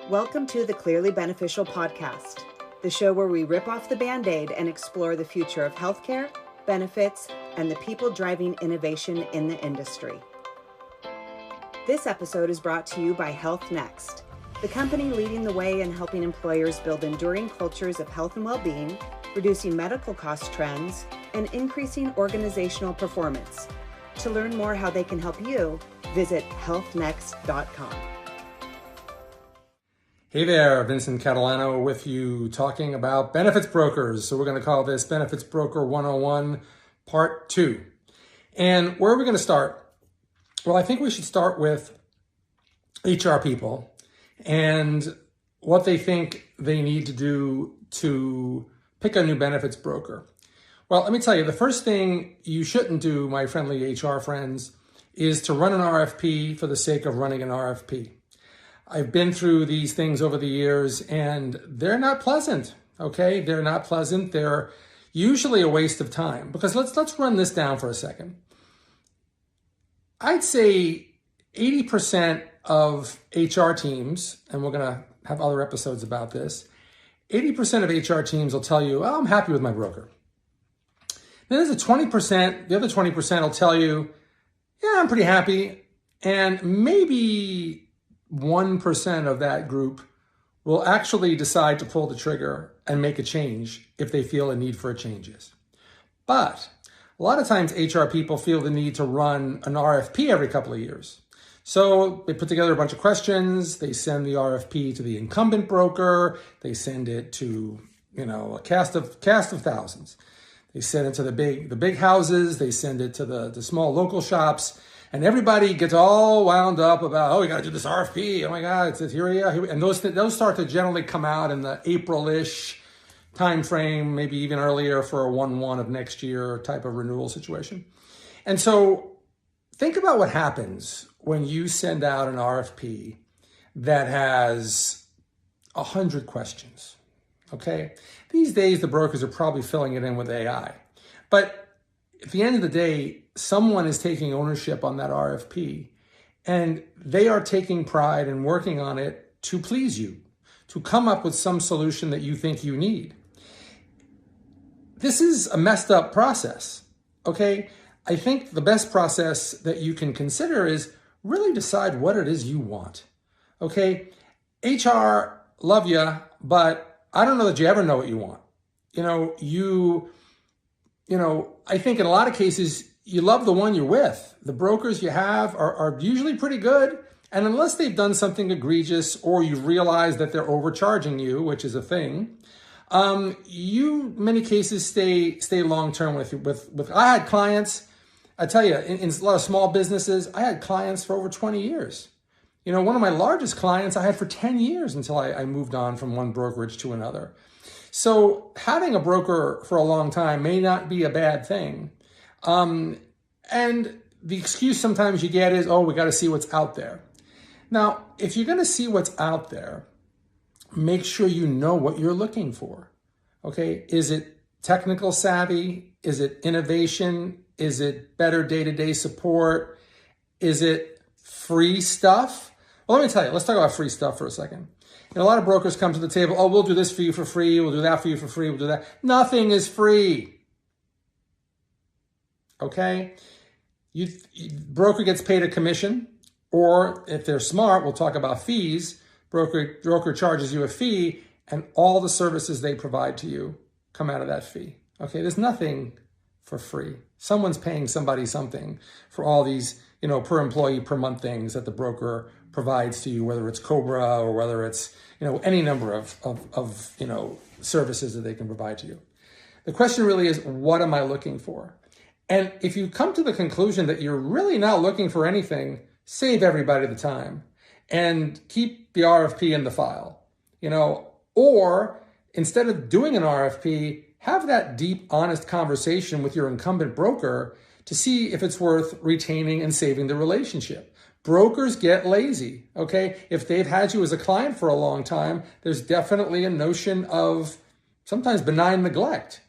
Welcome to the Clearly Beneficial podcast, the show where we rip off the Band-Aid and explore the future of healthcare, benefits, and the people driving innovation in the industry. This episode is brought to you by Health Next, the company leading the way in helping employers build enduring cultures of health and well-being, reducing medical cost trends, and increasing organizational performance. To learn more how they can help you, visit healthnext.com. Hey there, Vincent Catalano with you talking about benefits brokers. So we're going to call this Benefits Broker 101 Part 2. And where are we going to start? Well, I think we should start with HR people and what they think they need to do to pick a new benefits broker. Well, let me tell you, the first thing you shouldn't do, my friendly HR friends, is to run an RFP for the sake of running an RFP. I've been through these things over the years and they're not pleasant, okay? They're not pleasant. They're usually a waste of time because let's run this down for a second. I'd say 80% of HR teams, and we're going to have other episodes about this, 80% of HR teams will tell you, oh, I'm happy with my broker. Then there's a 20%, the other 20% will tell you, yeah, I'm pretty happy. And maybe 1% of that group will actually decide to pull the trigger and make a change if they feel a need for a change is. But a lot of times HR people feel the need to run an RFP every couple of years. So they put together a bunch of questions, they send the RFP to the incumbent broker, they send it to, a cast of thousands. They send it to the big houses, they send it to the small local shops. And everybody gets all wound up about, oh, we got to do this RFP. Oh my God, it's here we are. And those start to generally come out in the April-ish time frame, maybe even earlier for a 1/1 of next year type of renewal situation. And so think about what happens when you send out an RFP that has 100 questions, okay? These days, the brokers are probably filling it in with AI. But at the end of the day, someone is taking ownership on that RFP and they are taking pride in working on it to please you, to come up with some solution that you think you need. This is a messed up process, okay? I think the best process that you can consider is really decide what it is you want, okay? HR, love you, but I don't know that you ever know what you want. I think in a lot of cases, you love the one you're with. The brokers you have are usually pretty good. And unless they've done something egregious or you realize that they're overcharging you, which is a thing, you, in many cases, stay long-term with. I had clients, I tell you, in a lot of small businesses, I had clients for over 20 years. One of my largest clients I had for 10 years until I moved on from one brokerage to another. So having a broker for a long time may not be a bad thing. And the excuse sometimes you get is, oh, we got to see what's out there. Now, if you're going to see what's out there, make sure you know what you're looking for. Okay. Is it technical savvy? Is it innovation? Is it better day-to-day support? Is it free stuff? Well, let me tell you, let's talk about free stuff for a second. A lot of brokers come to the table, oh, we'll do this for you for free, we'll do that for you for free, we'll do that. Nothing is free. Okay? Broker gets paid a commission, or if they're smart, we'll talk about fees. Broker charges you a fee, and all the services they provide to you come out of that fee. Okay? There's nothing for free. Someone's paying somebody something for all these, per employee per month things that the broker provides to you, whether it's Cobra or whether it's, any number of services that they can provide to you. The question really is, what am I looking for? And if you come to the conclusion that you're really not looking for anything, save everybody the time and keep the RFP in the file, or instead of doing an RFP, have that deep, honest conversation with your incumbent broker to see if it's worth retaining and saving the relationship. Brokers get lazy, okay? If they've had you as a client for a long time, there's definitely a notion of sometimes benign neglect,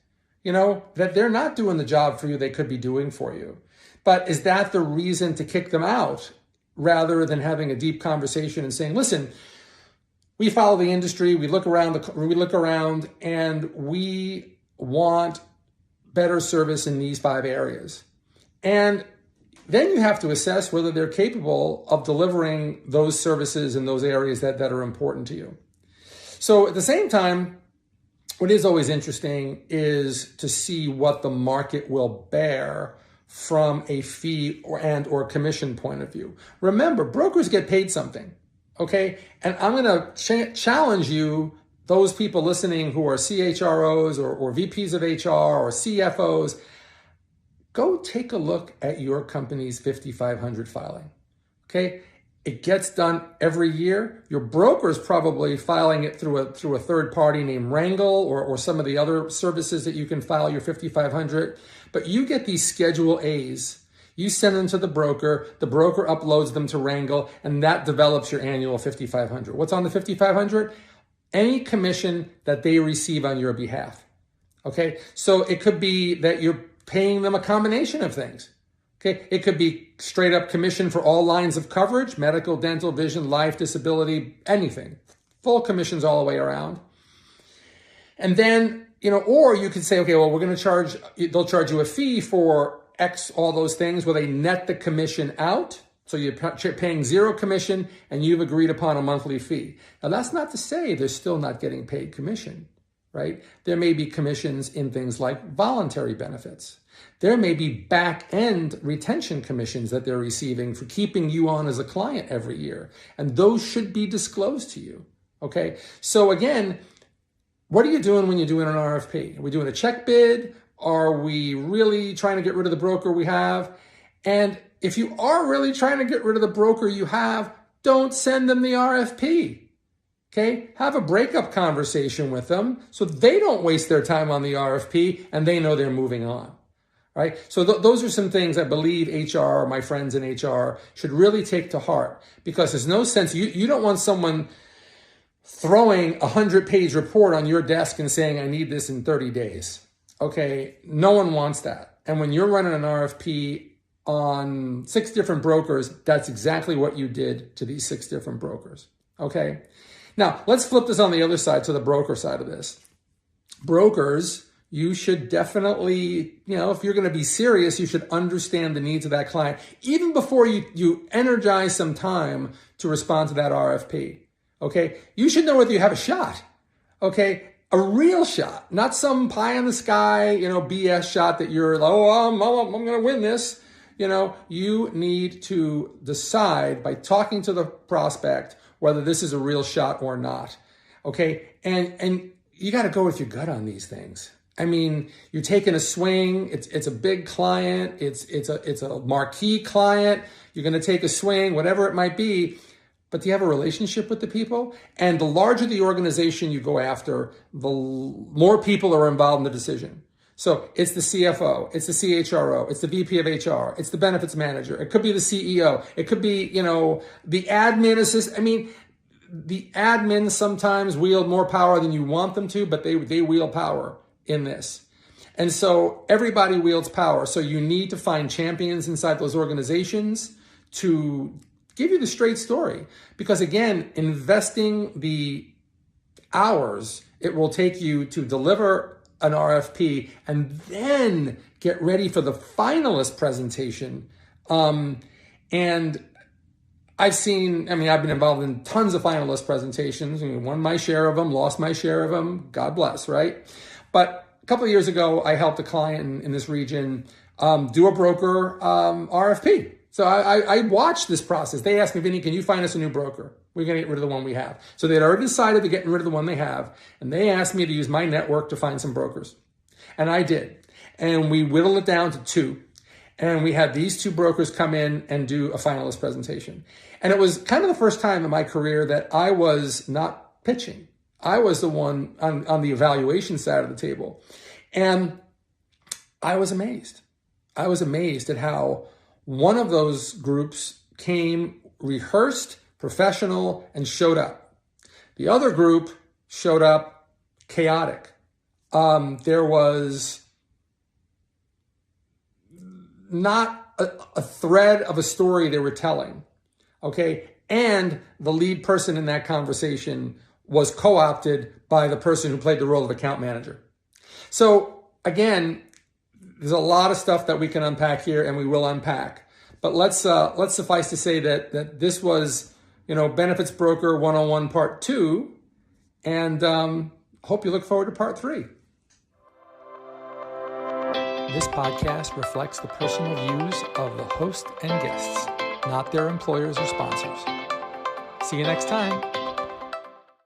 that they're not doing the job for you they could be doing for you. But is that the reason to kick them out rather than having a deep conversation and saying, listen, we follow the industry, we look around, and we want better service in these 5 areas. And then you have to assess whether they're capable of delivering those services in those areas that are important to you. So at the same time, what is always interesting is to see what the market will bear from a fee or commission point of view. Remember, brokers get paid something, okay? And I'm going to challenge you, those people listening who are CHROs or VPs of HR or CFOs, go take a look at your company's 5500 filing, okay? It gets done every year. Your broker is probably filing it through a third party named Wrangle or some of the other services that you can file your 5500. But you get these Schedule A's. You send them to the broker uploads them to Wrangle, and that develops your annual 5500. What's on the 5500? Any commission that they receive on your behalf. Okay, so it could be that you're paying them a combination of things. Okay, it could be straight up commission for all lines of coverage, medical, dental, vision, life, disability, anything. Full commissions all the way around. And then, or you could say, okay, well, they'll charge you a fee for X, all those things where they net the commission out. So you're paying 0 commission and you've agreed upon a monthly fee. Now that's not to say they're still not getting paid commission, right? There may be commissions in things like voluntary benefits. There may be back-end retention commissions that they're receiving for keeping you on as a client every year. And those should be disclosed to you, okay? So again, what are you doing when you're doing an RFP? Are we doing a check bid? Are we really trying to get rid of the broker we have? And if you are really trying to get rid of the broker you have, don't send them the RFP, okay? Have a breakup conversation with them so they don't waste their time on the RFP and they know they're moving on. Right? So those are some things I believe HR, my friends in HR, should really take to heart, because there's no sense, you don't want someone throwing a 100-page report on your desk and saying, I need this in 30 days. Okay, no one wants that. And when you're running an RFP on 6 different brokers, that's exactly what you did to these 6 different brokers. Okay, now let's flip this on the other side, to the broker side of this. Brokers, you should definitely, if you're going to be serious, you should understand the needs of that client even before you energize some time to respond to that RFP. Okay. You should know whether you have a shot. Okay. A real shot, not some pie in the sky, BS shot that you're like, I'm going to win this. You need to decide by talking to the prospect whether this is a real shot or not. Okay. And you got to go with your gut on these things. I mean, you're taking a swing. It's a big client. It's a marquee client. You're going to take a swing, whatever it might be. But do you have a relationship with the people? And the larger the organization you go after, the more people are involved in the decision. So it's the CFO, it's the CHRO, it's the VP of HR, it's the benefits manager. It could be the CEO. It could be, the admin assistant. I mean, the admins sometimes wield more power than you want them to, but they wield power in this. And so everybody wields power. So you need to find champions inside those organizations to give you the straight story. Because again, investing the hours it will take you to deliver an RFP and then get ready for the finalist presentation. And I've been involved in tons of finalist presentations, won my share of them, lost my share of them, God bless, right? But a couple of years ago, I helped a client in this region do a broker RFP. So I watched this process. They asked me, Vinny, can you find us a new broker? We're going to get rid of the one we have. So they'd already decided to get rid of the one they have. And they asked me to use my network to find some brokers. And I did. And we whittled it down to 2. And we had these 2 brokers come in and do a finalist presentation. And it was kind of the first time in my career that I was not pitching. I was the one on the evaluation side of the table. And I was amazed. I was amazed at how one of those groups came rehearsed, professional, and showed up. The other group showed up chaotic. There was not a thread of a story they were telling, okay? And the lead person in that conversation was co-opted by the person who played the role of account manager. So again, there's a lot of stuff that we can unpack here, and we will unpack. But let's suffice to say that this was, Benefits Broker 101 Part 2, and hope you look forward to Part 3. This podcast reflects the personal views of the host and guests, not their employers or sponsors. See you next time.